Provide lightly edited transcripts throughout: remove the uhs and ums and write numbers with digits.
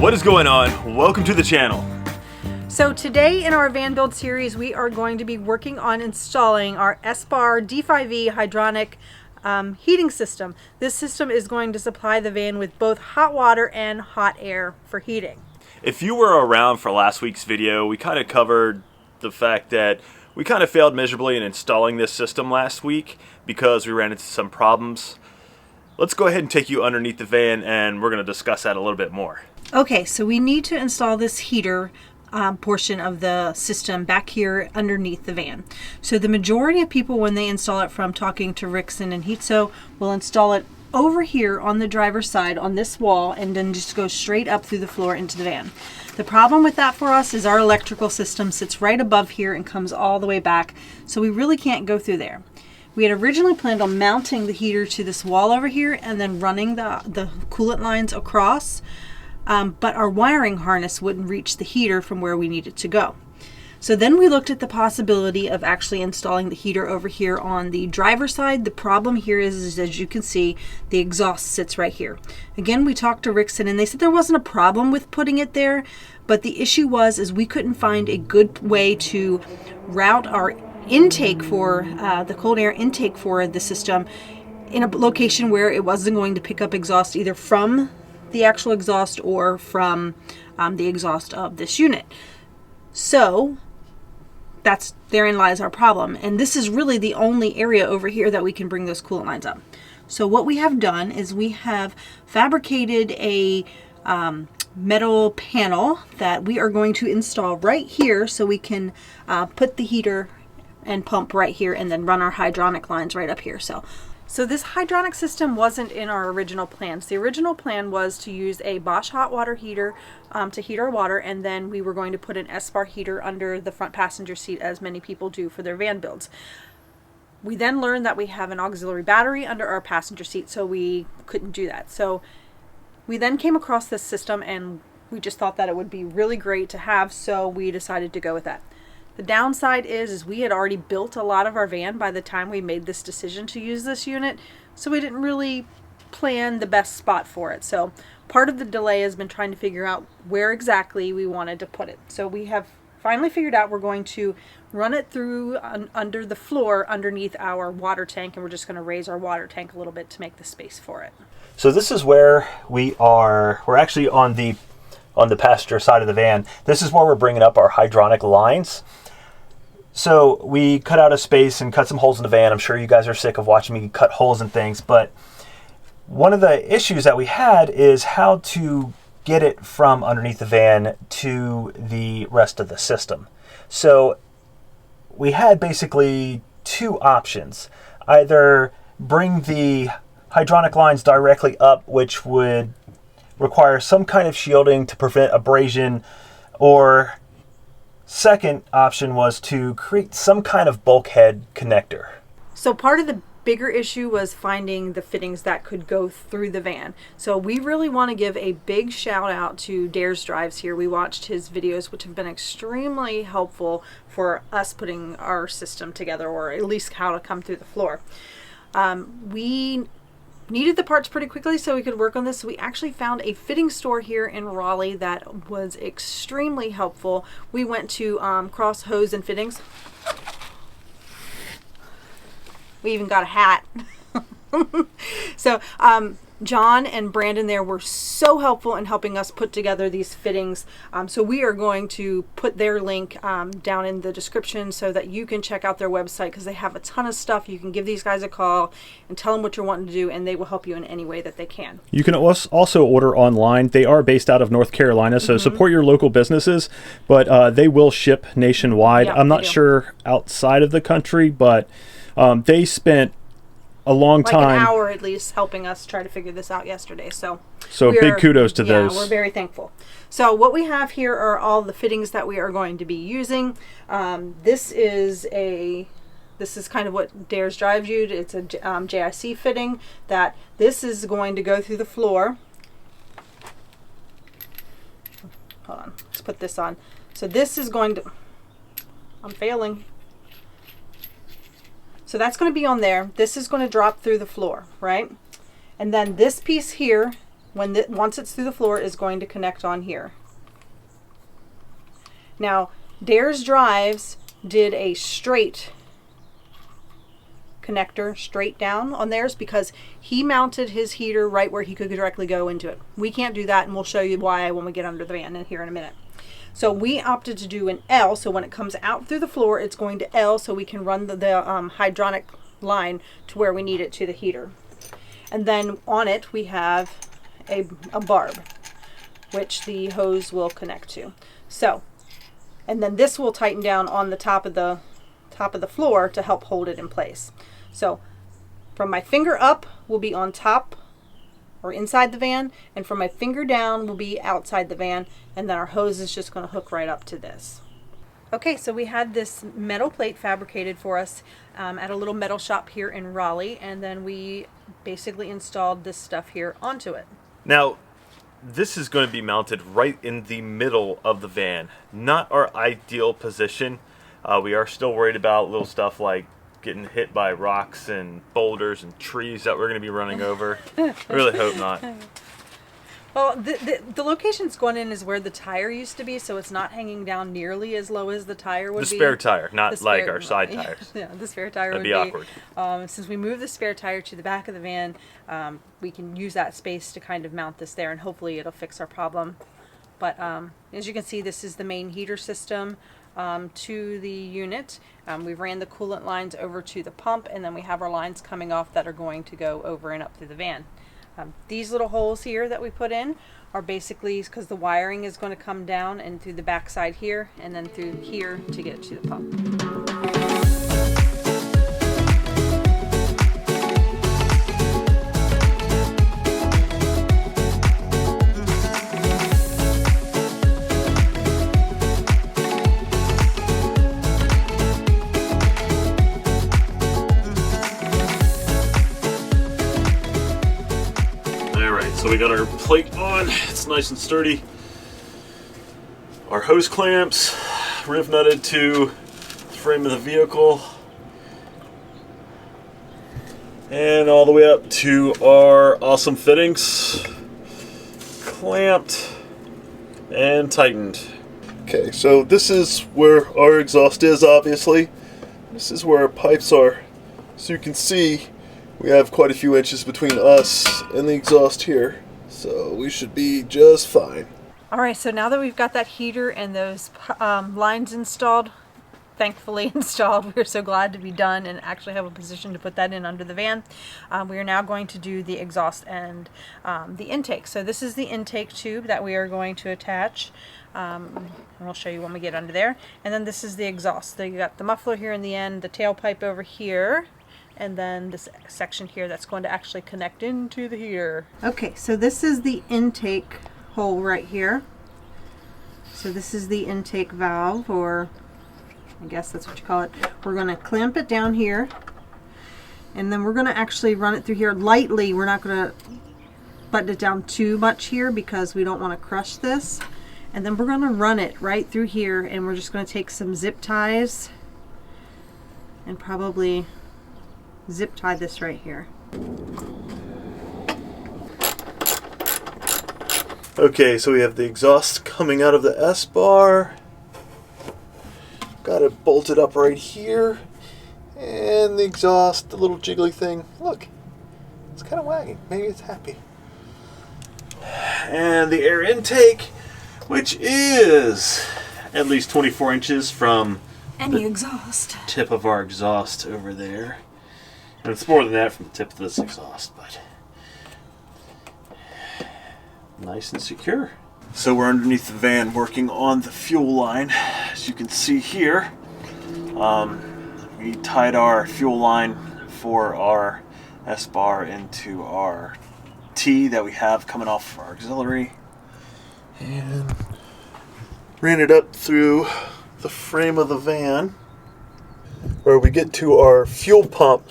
What is going on? Welcome to the channel. So today in our van build series, we are going to be working on installing our Espar D5E hydronic heating system. This system is going to supply the van with both hot water and hot air for heating. If you were around for last week's video, we kind of covered the fact that we kind of failed miserably in installing this system last week because we ran into some problems. Let's go ahead and take you underneath the van and we're going to discuss that a little bit more. Okay, so we need to install this heater portion of the system back here underneath the van. So the majority of people, when they install it, from talking to Rickson and Heatso, will install it over here on the driver's side on this wall and then just go straight up through the floor into the van. The problem with that for us is our electrical system sits right above here and comes all the way back, so we really can't go through there. We had originally planned on mounting the heater to this wall over here and then running the coolant lines across, but our wiring harness wouldn't reach the heater from where we needed to go. So then we looked at the possibility of actually installing the heater over here on the driver's side. The problem here is, as you can see, the exhaust sits right here. Again, we talked to Rickson and they said there wasn't a problem with putting it there, but the issue is we couldn't find a good way to route our intake for the cold air intake for the system in a location where it wasn't going to pick up exhaust either from the actual exhaust or from the exhaust of this unit. So therein lies our problem, and this is really the only area over here that we can bring those coolant lines up. So what we have done is we have fabricated a metal panel that we are going to install right here so we can put the heater and pump right here and then run our hydronic lines right up here. So this hydronic system wasn't in our original plans. The original plan was to use a Bosch hot water heater to heat our water, and then we were going to put an Espar heater under the front passenger seat, as many people do for their van builds. We then learned that we have an auxiliary battery under our passenger seat, so we couldn't do that. So we then came across this system and we just thought that it would be really great to have, so we decided to go with that. The downside is we had already built a lot of our van by the time we made this decision to use this unit, so we didn't really plan the best spot for it. So part of the delay has been trying to figure out where exactly we wanted to put it. So we have finally figured out we're going to run it through under the floor underneath our water tank, and we're just going to raise our water tank a little bit to make the space for it. So this is where we are. We're actually on the passenger side of the van. This is where we're bringing up our hydronic lines. So we cut out a space and cut some holes in the van. I'm sure you guys are sick of watching me cut holes and things, but one of the issues that we had is how to get it from underneath the van to the rest of the system. So we had basically two options. Either bring the hydronic lines directly up, which would require some kind of shielding to prevent abrasion, or second option was to create some kind of bulkhead connector. So part of the bigger issue was finding the fittings that could go through the van. So we really want to give a big shout out to Dare's Drives here. We watched his videos, which have been extremely helpful for us putting our system together, or at least how to come through the floor. We needed the parts pretty quickly so we could work on this. So we actually found a fitting store here in Raleigh that was extremely helpful. We went to Cross Hose and Fittings. We even got a hat. So John and Brandon there were so helpful in helping us put together these fittings. So we are going to put their link down in the description so that you can check out their website, because they have a ton of stuff. You can give these guys a call and tell them what you're wanting to do, and they will help you in any way that they can. You can also order online. They are based out of North Carolina, so support your local businesses, but they will ship nationwide. Yep, I'm not sure outside of the country, but they spent a long time, an hour at least, helping us try to figure this out yesterday. So big kudos to those. Yeah, we're very thankful. So what we have here are all the fittings that we are going to be using. This is kind of what Dare's Drives used. It's a JIC fitting that this is going to go through the floor. Hold on, let's put this on. So this is going to, I'm failing. So that's going to be on there. This is going to drop through the floor, right? And then this piece here once it's through the floor, is going to connect on here. Now, Dare's drives did a straight connector straight down on theirs because he mounted his heater right where he could directly go into it. We can't do that, and we'll show you why when we get under the van in here in a minute. So we opted to do an L, so when it comes out through the floor, it's going to L, so we can run the hydronic line to where we need it to the heater. And then on it we have a barb, which the hose will connect to. So, and then this will tighten down on the top of the floor to help hold it in place. So from my finger up will be on top or inside the van, and from my finger down will be outside the van, and then our hose is just going to hook right up to this. Okay, so we had this metal plate fabricated for us at a little metal shop here in Raleigh, and then we basically installed this stuff here onto it. Now, this is going to be mounted right in the middle of the van. Not our ideal position. We are still worried about little stuff like getting hit by rocks and boulders and trees that we're going to be running over. Really hope not. Well, the location it's going in is where the tire used to be, so it's not hanging down nearly as low as the tire would be. The spare tire, not like our side tires. Yeah, the spare tire That'd would be awkward. Since we moved the spare tire to the back of the van, we can use that space to kind of mount this there, and hopefully it'll fix our problem. But as you can see, this is the main heater system to the unit. We ran the coolant lines over to the pump, and then we have our lines coming off that are going to go over and up through the van. These little holes here that we put in are basically because the wiring is going to come down and through the back side here and then through here to get to the pump. So we got our plate on, it's nice and sturdy. Our hose clamps, riv nutted to the frame of the vehicle. And all the way up to our awesome fittings. Clamped and tightened. Okay, so this is where our exhaust is, obviously. This is where our pipes are. So you can see we have quite a few inches between us and the exhaust here, so we should be just fine. All right, so now that we've got that heater and those lines installed, thankfully installed, we're so glad to be done and actually have a position to put that in under the van. We are now going to do the exhaust and the intake. So this is the intake tube that we are going to attach. And I'll show you when we get under there. And then this is the exhaust. So you got the muffler here in the end, the tailpipe over here, and then this section here that's going to actually connect into the heater. Okay, so this is the intake hole right here. So this is the intake valve, or I guess that's what you call it. We're going to clamp it down here, and then we're going to actually run it through here lightly. We're not going to button it down too much here because we don't want to crush this. And then we're going to run it right through here, and we're just going to take some zip ties and probably zip tie this right here. Okay, so we have the exhaust coming out of the S-bar. Got it bolted up right here. And the exhaust, the little jiggly thing, look, it's kind of wagging. Maybe it's happy. And the air intake, which is at least 24 inches from any exhaust tip of our exhaust over there. And it's more than that from the tip of this exhaust, but nice and secure. So we're underneath the van working on the fuel line. As you can see here, we tied our fuel line for our S-bar into our T that we have coming off our auxiliary, and ran it up through the frame of the van where we get to our fuel pump.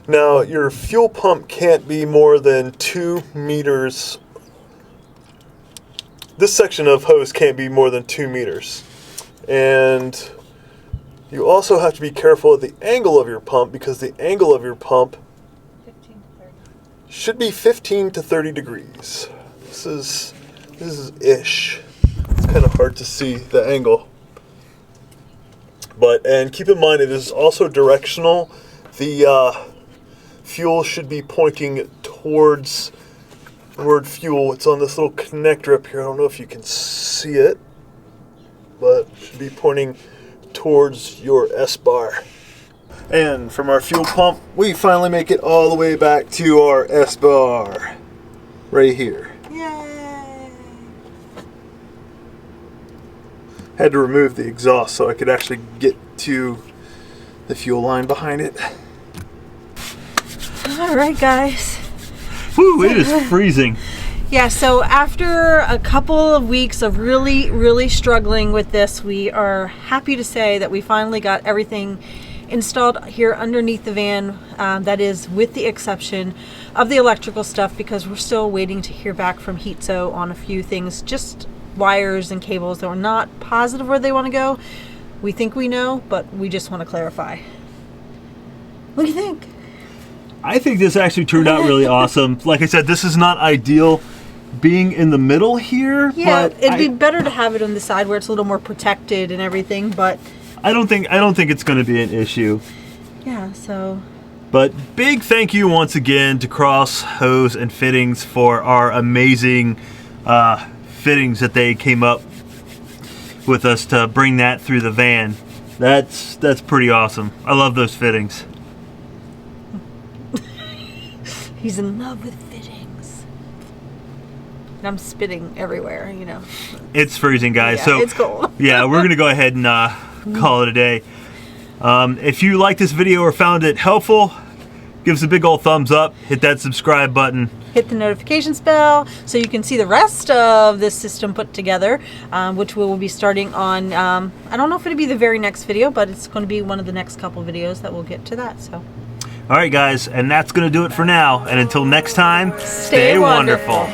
Now, your fuel pump can't be more than 2 meters. This section of hose can't be more than 2 meters. And you also have to be careful at the angle of your pump, because the angle of your pump should be 15 to 30 degrees. This is ish. It's kind of hard to see the angle. And keep in mind, it is also directional. The fuel should be pointing towards the word fuel. It's on this little connector up here. I don't know if you can see it, but it should be pointing towards your Espar. And from our fuel pump, we finally make it all the way back to our Espar. Right here. Yay! Had to remove the exhaust so I could actually get to the fuel line behind it. All right, guys. Woo, it is freezing. Yeah, so after a couple of weeks of really struggling with this, we are happy to say that we finally got everything installed here underneath the van. That is with the exception of the electrical stuff, because we're still waiting to hear back from HYDRONIC on a few things, just wires and cables that we're not positive where they want to go. We think we know, but we just want to clarify. What do you think? I think this actually turned out really awesome. Like I said, this is not ideal being in the middle here. Yeah, but it'd be better to have it on the side where it's a little more protected and everything, but I don't think it's going to be an issue. yeah, so But big thank you once again to Cross Hose and Fittings for our amazing fittings that they came up with us to bring that through the van. That's pretty awesome. I love those fittings. he's in love with fittings. And I'm spitting everywhere, you know. It's freezing, guys. Yeah, so it's cold. Yeah, we're gonna go ahead and call it a day. If you liked this video or found it helpful, give us a big old thumbs up. Hit that subscribe button. Hit the notifications bell so you can see the rest of this system put together, which we will be starting on. I don't know if it'll be the very next video, but it's going to be one of the next couple videos that we'll get to that. So, all right, guys, and that's gonna do it for now. And until next time, stay wonderful.